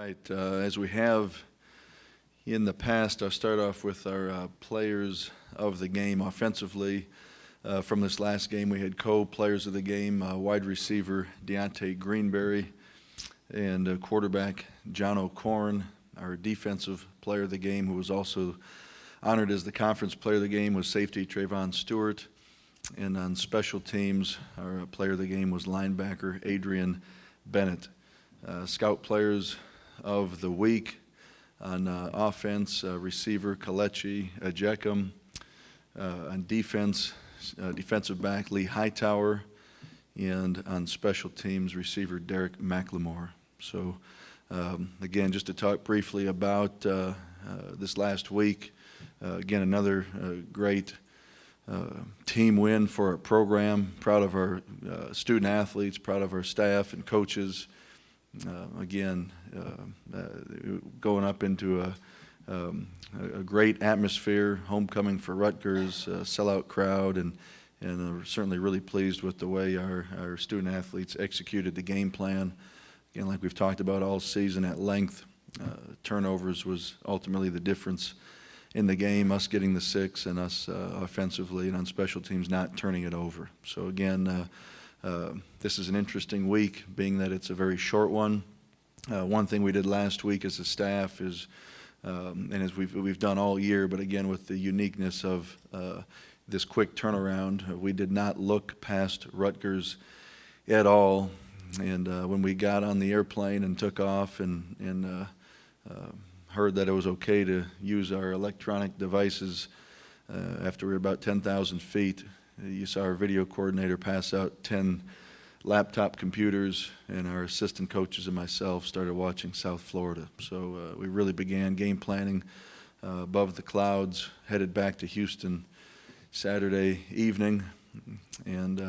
right. As we have in the past, I'll start off with our players of the game offensively. From this last game, we had co-players of the game, wide receiver Deontay Greenberry and quarterback John O'Corn. Our defensive player of the game, who was also honored as the conference player of the game, was safety Trayvon Stewart. And on special teams, our player of the game was linebacker Adrian Bennett. Scout players of the week on offense, receiver Kalechi Ejekam. On defense, defensive back Lee Hightower. And on special teams, receiver Derek McLemore. So again, just to talk briefly about this last week, again, another great team win for our program. Proud of our student athletes, proud of our staff and coaches. Again, going up into a great atmosphere, homecoming for Rutgers, sellout crowd, and certainly really pleased with the way our student athletes executed the game plan. Again, like we've talked about all season at length, turnovers was ultimately the difference in the game, us getting the 6 and us offensively and on special teams not turning it over. So again, this is an interesting week, being that it's a very short one. One thing we did last week as a staff is, and as we've done all year, but again with the uniqueness of this quick turnaround, we did not look past Rutgers at all. And when we got on the airplane and took off and heard that it was okay to use our electronic devices after we were about 10,000 feet, you saw our video coordinator pass out 10 laptop computers, and our assistant coaches and myself started watching South Florida. So we really began game planning above the clouds, headed back to Houston Saturday evening, and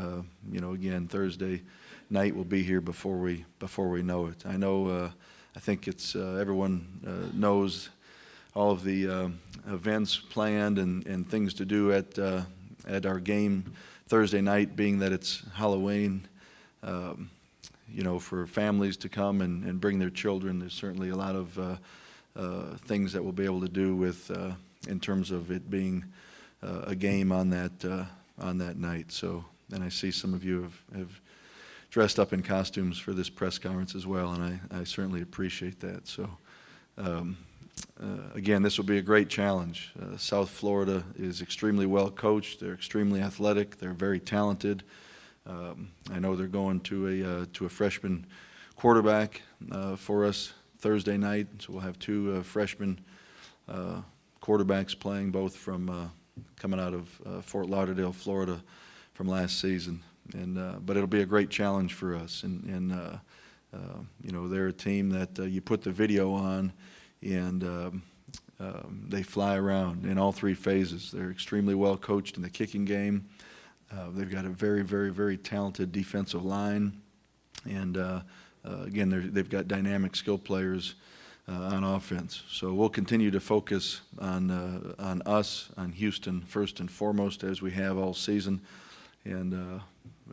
again, Thursday night we'll be here before we know it. I think it's everyone knows all of the events planned and things to do at our game Thursday night, being that it's Halloween. For families to come and bring their children, there's certainly a lot of things that we'll be able to do with in terms of it being a game on that night. So, and I see some of you have dressed up in costumes for this press conference as well, and I certainly appreciate that. So, again, this will be a great challenge. South Florida is extremely well coached. They're extremely athletic. They're very talented. I know they're going to a freshman quarterback for us Thursday night, so we'll have 2 freshman quarterbacks playing, both from coming out of Fort Lauderdale, Florida, from last season. But it'll be a great challenge for us. And they're a team that you put the video on, and they fly around in all 3 phases. They're extremely well coached in the kicking game. They've got a very, very, very talented defensive line, and again, they've got dynamic skill players on offense. So we'll continue to focus on us, on Houston first and foremost, as we have all season. And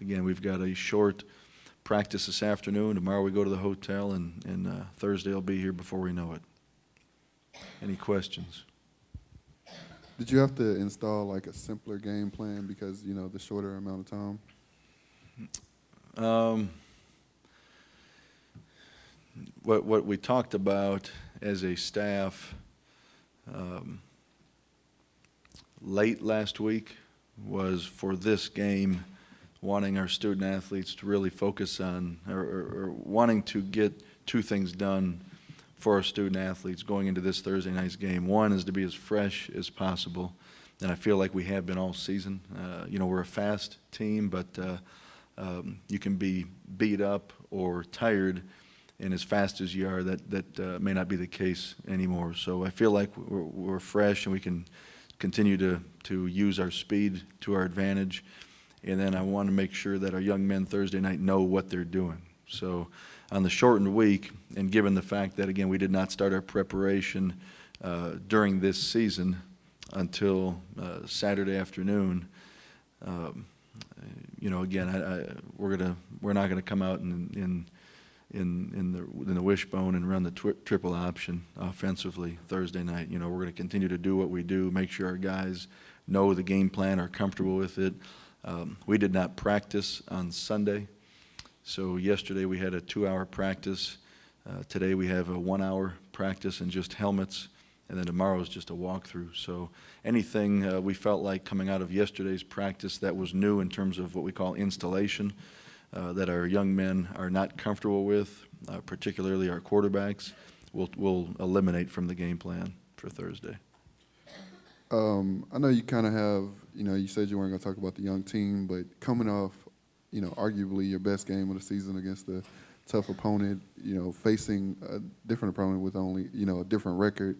again, we've got a short practice this afternoon. Tomorrow we go to the hotel, and Thursday I'll be here before we know it. Any questions? Did you have to install like a simpler game plan because, the shorter amount of time? What we talked about as a staff late last week was, for this game, wanting our student athletes to really focus on or wanting to get 2 things done for our student athletes going into this Thursday night's game. One is to be as fresh as possible, and I feel like we have been all season. We're a fast team, but you can be beat up or tired, and as fast as you are, that may not be the case anymore. So I feel like we're fresh, and we can continue to use our speed to our advantage. And then I want to make sure that our young men Thursday night know what they're doing. So on the shortened week, and given the fact that, again, we did not start our preparation during this season until Saturday afternoon, again, we're not going to come out in the wishbone and run the triple option offensively Thursday night. You know, we're going to continue to do what we do, make sure our guys know the game plan, are comfortable with it. We did not practice on Sunday, so yesterday we had a 2-hour practice. Today we have a 1-hour practice and just helmets, and then tomorrow is just a walkthrough. So anything we felt like coming out of yesterday's practice that was new in terms of what we call installation, that our young men are not comfortable with, particularly our quarterbacks, we'll eliminate from the game plan for Thursday. I know you kind of have, you said you weren't going to talk about the young team, but coming off, arguably your best game of the season against a tough opponent, facing a different opponent with only, a different record,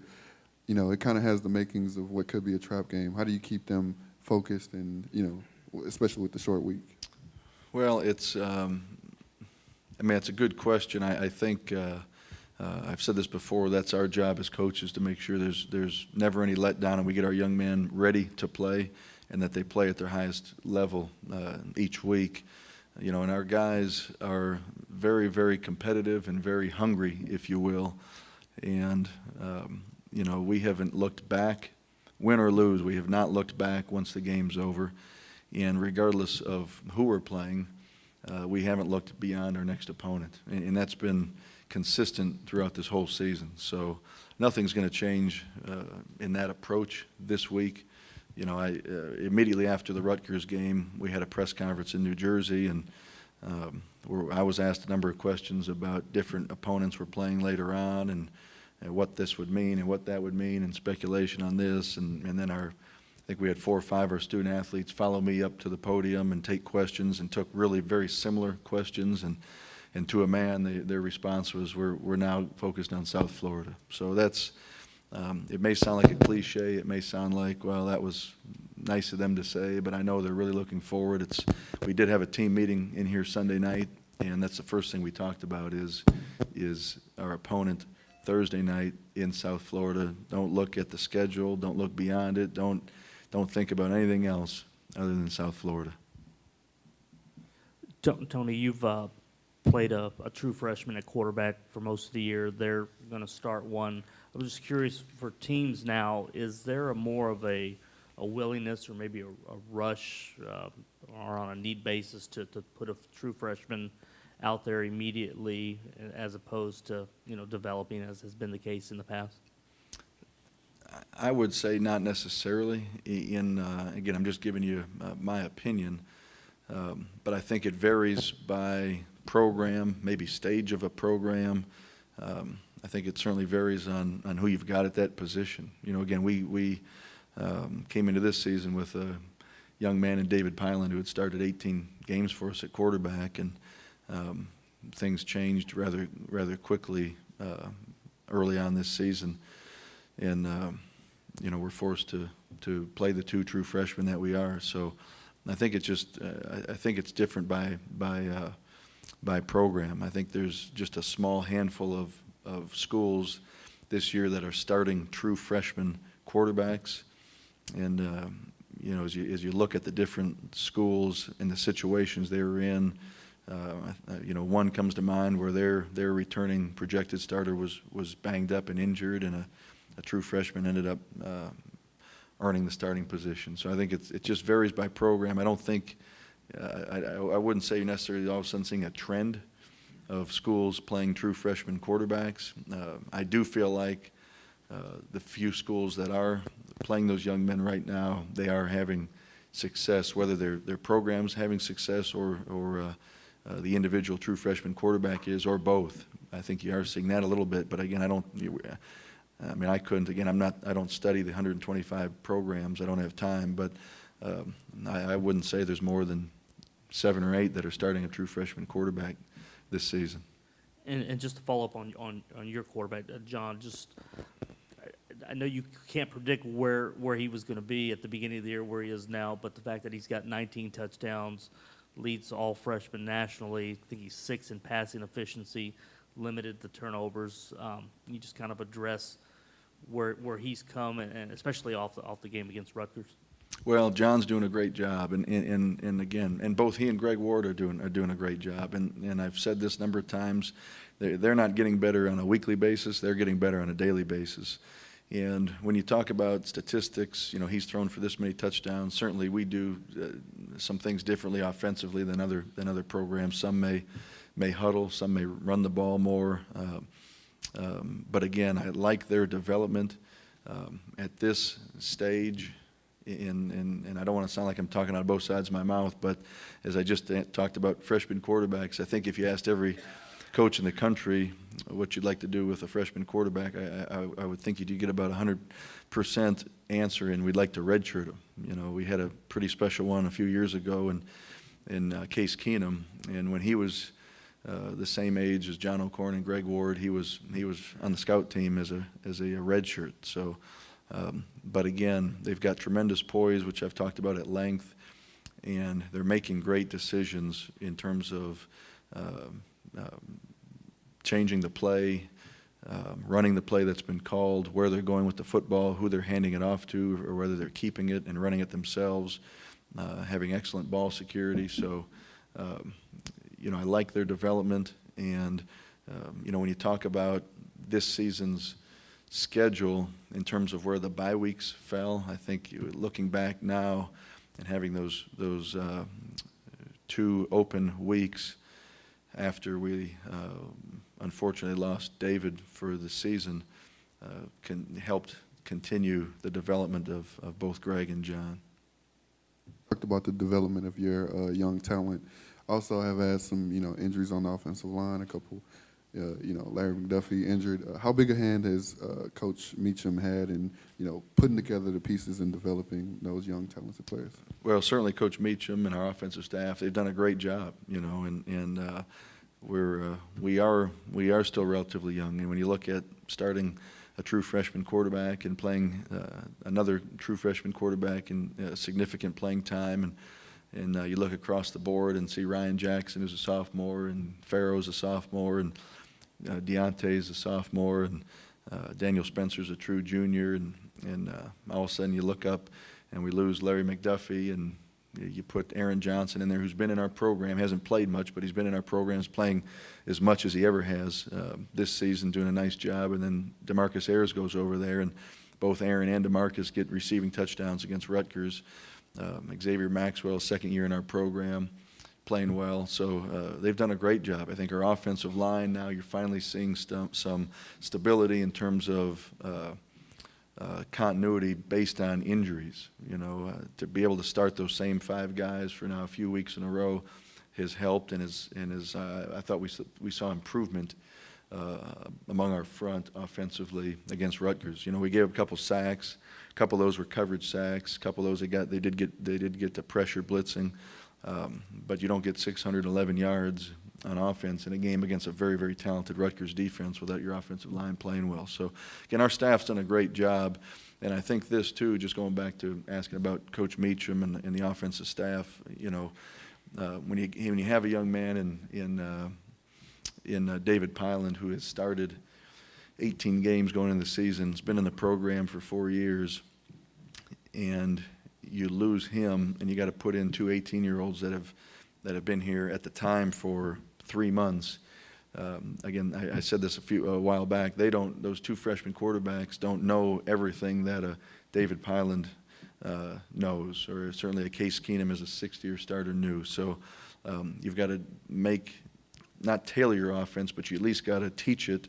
it kind of has the makings of what could be a trap game. How do you keep them focused and, especially with the short week? Well, it's a good question. I think I've said this before. That's our job as coaches, to make sure there's never any letdown, and we get our young men ready to play, and that they play at their highest level each week. And our guys are very, very competitive and very hungry, if you will. And we haven't looked back, win or lose. We have not looked back once the game's over. And regardless of who we're playing, we haven't looked beyond our next opponent. And that's been consistent throughout this whole season. So nothing's going to change in that approach this week. Immediately after the Rutgers game, we had a press conference in New Jersey, and I was asked a number of questions about different opponents we're playing later on, and what this would mean and what that would mean, and speculation on this. And then I think we had 4 or 5 of our student athletes follow me up to the podium and take questions, and took really very similar questions. And to a man, their response was, we're now focused on South Florida. So that's, it may sound like a cliche. It may sound like, well, that was nice of them to say, but I know they're really looking forward. We did have a team meeting in here Sunday night, and that's the first thing we talked about is our opponent Thursday night in South Florida. Don't look at the schedule. Don't look beyond it. Don't think about anything else other than South Florida. Tony, you've played a true freshman at quarterback for most of the year. They're going to start one. I was just curious, for teams now, is there more of a willingness or maybe a rush or on a need basis to put a true freshman out there immediately, as opposed to developing, as has been the case in the past? I would say not necessarily. Again, I'm just giving you my opinion, but I think it varies by program, maybe stage of a program. I think it certainly varies on who you've got at that position. Again, we came into this season with a young man in David Pyland who had started 18 games for us at quarterback, and things changed rather quickly early on this season. And we're forced to play the 2 true freshmen that we are. So I think it's just I think it's different by program. I think there's just a small handful of schools this year that are starting true freshman quarterbacks. And as you look at the different schools and the situations they were in, one comes to mind where their returning projected starter was banged up and injured, and a true freshman ended up earning the starting position. So I think it just varies by program. I don't think I wouldn't say necessarily all of a sudden seeing a trend of schools playing true freshman quarterbacks. I do feel like the few schools that are playing those young men right now, they are having success, whether their program's having success or the individual true freshman quarterback is, or both. I think you are seeing that a little bit, but again, I couldn't. Again, I don't study the 125 programs. I don't have time, but I wouldn't say there's more than 7 or 8 that are starting a true freshman quarterback this season. And just to follow up on your quarterback, John, I know you can't predict where he was going to be at the beginning of the year, where he is now, but the fact that he's got 19 touchdowns, leads all freshmen nationally. I think he's 6th in passing efficiency, limited the turnovers. You just kind of address where he's come, and especially off the game against Rutgers. Well, John's doing a great job, and again, and both he and Greg Ward are doing a great job. And I've said this a number of times, they're not getting better on a weekly basis; they're getting better on a daily basis. And when you talk about statistics, you know, he's thrown for this many touchdowns. Certainly, we do some things differently offensively than other programs. Some may huddle, some may run the ball more. But again, I like their development at this stage. And I don't want to sound like I'm talking out of both sides of my mouth, but as I just talked about freshman quarterbacks, I think if you asked every coach in the country what you'd like to do with a freshman quarterback, I would think you'd get about 100% answer, and we'd like to redshirt him. You know, we had a pretty special one a few years ago in Case Keenum, and when he was the same age as John O'Corn and Greg Ward, he was on the scout team as a redshirt. So. But again, they've got tremendous poise, which I've talked about at length, and they're making great decisions in terms of changing the play, running the play that's been called, where they're going with the football, who they're handing it off to, or whether they're keeping it and running it themselves, having excellent ball security. So, you know, I like their development, and, you know, when you talk about this season's schedule in terms of where the bye weeks fell, I think looking back now and having those 2 open weeks after we unfortunately lost David for the season helped continue the development of both Greg and John. Talked about the development of your young talent. Also have had some, you know, injuries on the offensive line, a couple. You know, Larry McDuffie injured. How big a hand has Coach Meacham had in, you know, putting together the pieces and developing those young talented players? Well, certainly Coach Meacham and our offensive staff, they've done a great job, you know, and we are still relatively young. And when you look at starting a true freshman quarterback and playing another true freshman quarterback in significant playing time, and you look across the board and see Ryan Jackson, who's a sophomore, and Farrow's a sophomore, and Deontay's a sophomore, and Daniel Spencer's a true junior, and all of a sudden you look up and we lose Larry McDuffie, and you put Aaron Johnson in there, who's been in our program, hasn't played much, but he's been in our programs playing as much as he ever has this season, doing a nice job. And then DeMarcus Ayers goes over there, and both Aaron and DeMarcus get receiving touchdowns against Rutgers. Xavier Maxwell, second year in our program, playing well. So they've done a great job. I think our offensive line, now you're finally seeing some stability in terms of continuity based on injuries. You know, to be able to start those same 5 guys for now a few weeks in a row has helped, and I thought we saw improvement among our front offensively against Rutgers. You know, we gave a couple sacks. A couple of those were coverage sacks. A couple of those they did get the pressure blitzing, but you don't get 611 yards on offense in a game against a very, very talented Rutgers defense without your offensive line playing well. So, again, our staff's done a great job, and I think this too, just going back to asking about Coach Meacham and the offensive staff, you know, when you have a young man in David Pyland, who has started 18 games going into the season, has been in the program for 4 years, and you lose him, and you got to put in 2 18-year-olds that have been here at the time for 3 months. Again, I said this a while back. Those 2 freshman quarterbacks don't know everything that a David Pyland knows, or certainly a Case Keenum as a 6th-year starter knew. So you've got to not tailor your offense, but you at least got to teach it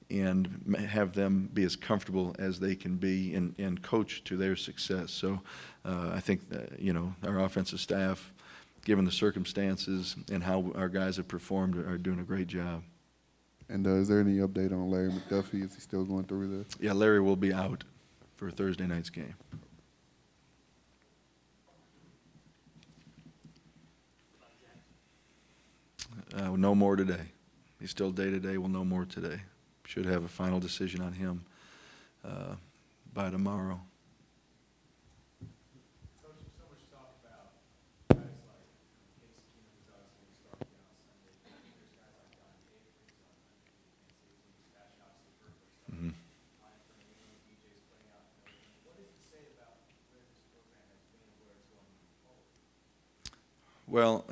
and have them be as comfortable as they can be and coach to their success. So I think you know, our offensive staff, given the circumstances and how our guys have performed, are doing a great job. And is there any update on Larry McDuffie? Is he still going through this? Yeah, Larry will be out for Thursday night's game. No more today. He's still day-to-day. We'll know more today. Should have a final decision on him by tomorrow. Well,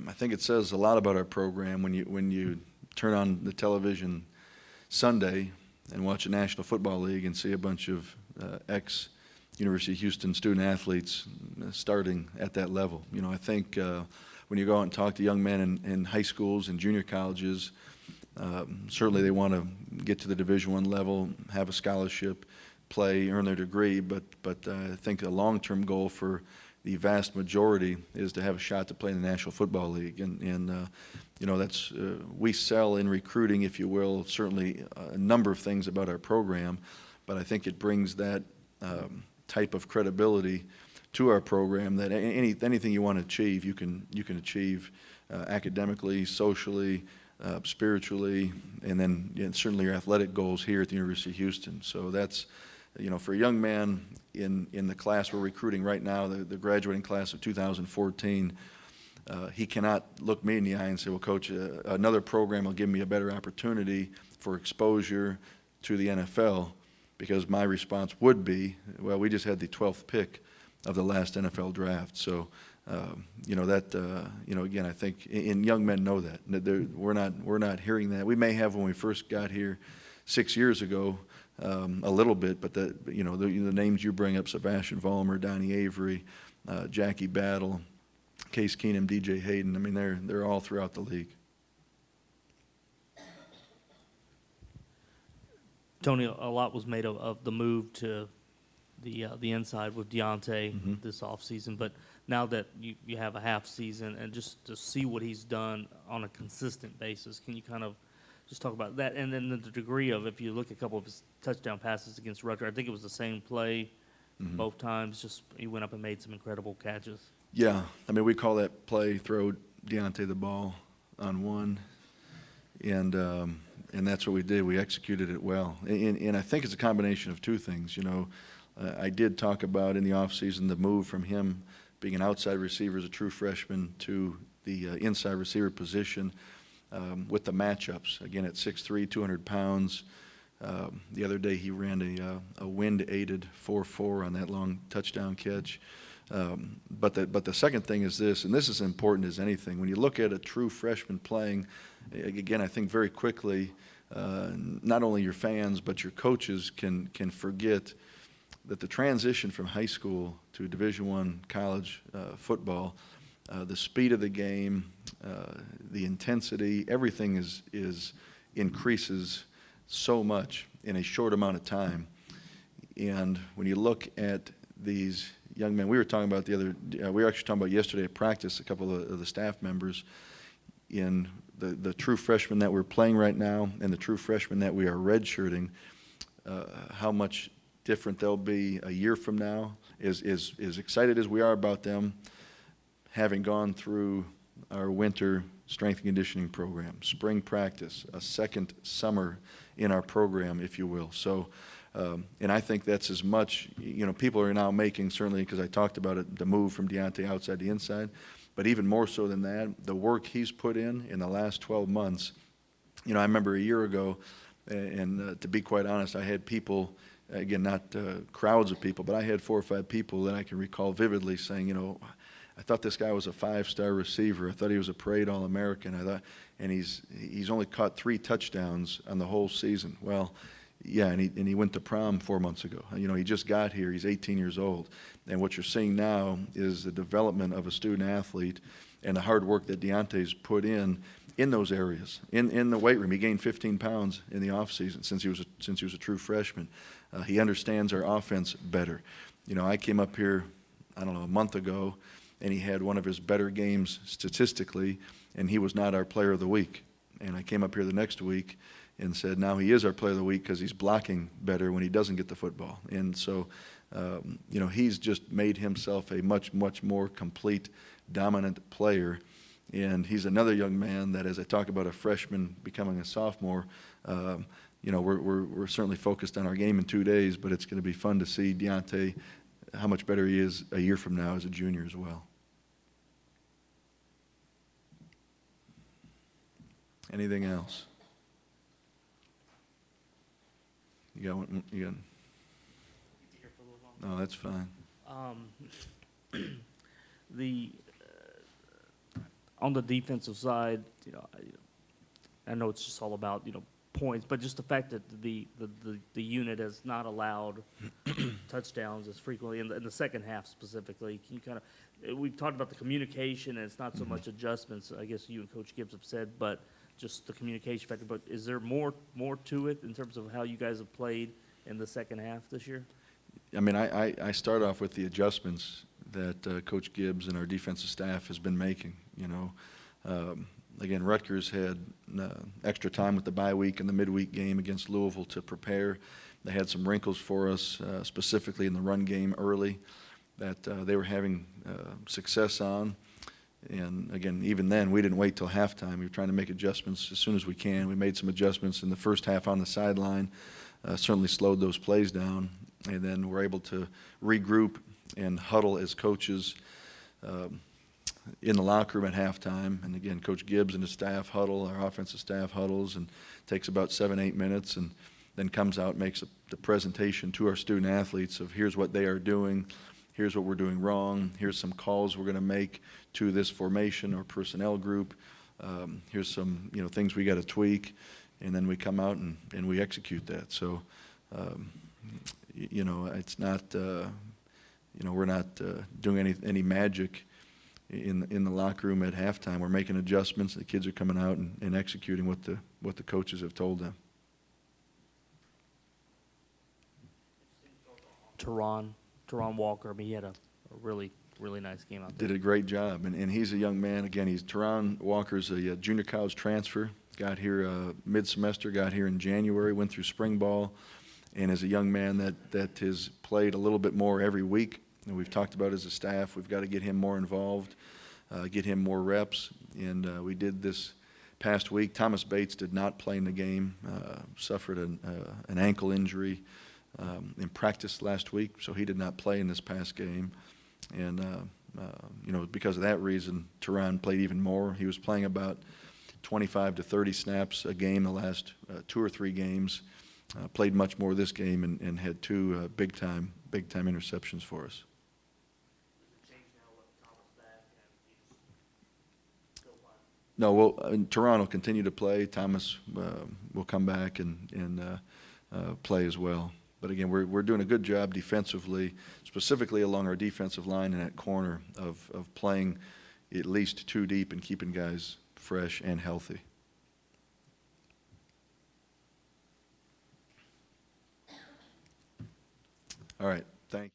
I think it says a lot about our program when you turn on the television Sunday and watch a National Football League and see a bunch of ex-University of Houston student athletes starting at that level. You know, I think when you go out and talk to young men in high schools and junior colleges, certainly they want to get to the Division I level, have a scholarship, play, earn their degree, but I think a long-term goal for the vast majority is to have a shot to play in the National Football League. And you know, that's we sell in recruiting, if you will, certainly a number of things about our program, but I think it brings that type of credibility to our program that anything you want to achieve, you can achieve academically, socially, spiritually, and then certainly your athletic goals here at the University of Houston. So that's, you know, for a young man in the class we're recruiting right now, the graduating class of 2014, he cannot look me in the eye and say, well, Coach, another program will give me a better opportunity for exposure to the NFL, because my response would be, well, we just had the 12th pick of the last NFL draft. So, you know, that, you know, again, I think, and young men know that. We're not hearing that. We may have when we first got here 6 years ago, a little bit, but you know, the names you bring up, Sebastian Vollmer, Donnie Avery, Jackie Battle, Case Keenum, DJ Hayden, I mean, they're all throughout the league. Tony, a lot was made of the move to the inside with Deontay this offseason, but now that you have a half season and just to see what he's done on a consistent basis, can you kind of just talk about that? And then the degree of, if you look at a couple of his touchdown passes against Rutgers, I think it was the same play both times, just he went up and made some incredible catches. Yeah, I mean, we call that play, throw Deontay the ball on one, and that's what we did. We executed it well. And I think it's a combination of two things. You know, I did talk about in the offseason the move from him being an outside receiver as a true freshman to the inside receiver position with the matchups. Again, at 6'3", 200 pounds. The other day he ran a wind-aided 4.4 on that long touchdown catch. But the second thing is this, and this is important as anything. When you look at a true freshman playing, again, I think very quickly, not only your fans but your coaches can forget that the transition from high school to Division I college football, the speed of the game, the intensity, everything is increases so much in a short amount of time. And when you look at these young men, we were talking about we were actually talking about yesterday at practice, a couple of the staff members, in the true freshmen that we're playing right now and the true freshmen that we are redshirting, how much different they'll be a year from now. As excited as we are about them, having gone through our winter strength and conditioning program, spring practice, a second summer in our program, if you will. So, and I think that's as much, you know, people are now making, certainly because I talked about it, the move from Deontay outside to inside, but even more so than that, the work he's put in the last 12 months. You know, I remember a year ago, and to be quite honest, I had people, again, not crowds of people, but I had 4 or 5 people that I can recall vividly saying, you know, I thought this guy was a 5-star receiver. I thought he was a parade All-American. I thought, and he's only caught 3 touchdowns on the whole season. Well, yeah, and he went to prom 4 months ago. You know, he just got here. He's 18 years old. And what you're seeing now is the development of a student athlete and the hard work that Deontay's put in those areas. In the weight room, he gained 15 pounds in the offseason since he was a true freshman. He understands our offense better. You know, I came up here, I don't know, a month ago, and he had one of his better games statistically, and he was not our player of the week. And I came up here the next week and said, now he is our player of the week because he's blocking better when he doesn't get the football. And so, you know, he's just made himself a much, much more complete, dominant player. And he's another young man that, as I talk about a freshman becoming a sophomore, you know, we're certainly focused on our game in 2 days, but it's going to be fun to see Deontay, how much better he is a year from now as a junior as well. Anything else? You got one? You got? No, that's fine. The on the defensive side, I know it's just all about, points, but just the fact that the unit has not allowed touchdowns as frequently in the second half specifically. Can you kind of, we've talked about the communication, and it's not so much adjustments, I guess you and Coach Gibbs have said, but just the communication factor. But is there more to it in terms of how you guys have played in the second half this year? I mean, I start off with the adjustments that Coach Gibbs and our defensive staff has been making, Again, Rutgers had extra time with the bye week and the midweek game against Louisville to prepare. They had some wrinkles for us, specifically in the run game early, that they were having success on. And again, even then, we didn't wait till halftime. We were trying to make adjustments as soon as we can. We made some adjustments in the first half on the sideline, certainly slowed those plays down, and then we're able to regroup and huddle as coaches in the locker room at halftime. And again, Coach Gibbs and his staff huddle, our offensive staff huddles, and takes about 7-8 minutes, and then comes out and makes the presentation to our student athletes of here's what they are doing, here's what we're doing wrong, here's some calls we're going to make to this formation or personnel group, here's some things we got to tweak, and then we come out and we execute that. So it's not we're not doing any magic in the locker room at halftime. We're making adjustments. The kids are coming out and executing what the coaches have told them. Teron Walker, I mean, he had a really nice game out there. Did a great job, and he's a young man. Again, Teron Walker's a junior college transfer. Got here mid-semester, got here in January, went through spring ball, and is a young man that has played a little bit more every week. And we've talked about as a staff, we've got to get him more involved, get him more reps, and we did this past week. Thomas Bates did not play in the game, suffered an ankle injury in practice last week, so he did not play in this past game. And because of that reason, Teron played even more. He was playing about 25 to 30 snaps a game the last 2 or 3 games. Played much more this game and had 2 big time interceptions for us. No, Teron will continue to play. Thomas will come back and play as well. But again, we're doing a good job defensively, specifically along our defensive line and at corner of playing at least 2 deep and keeping guys fresh and healthy. All right, thank you.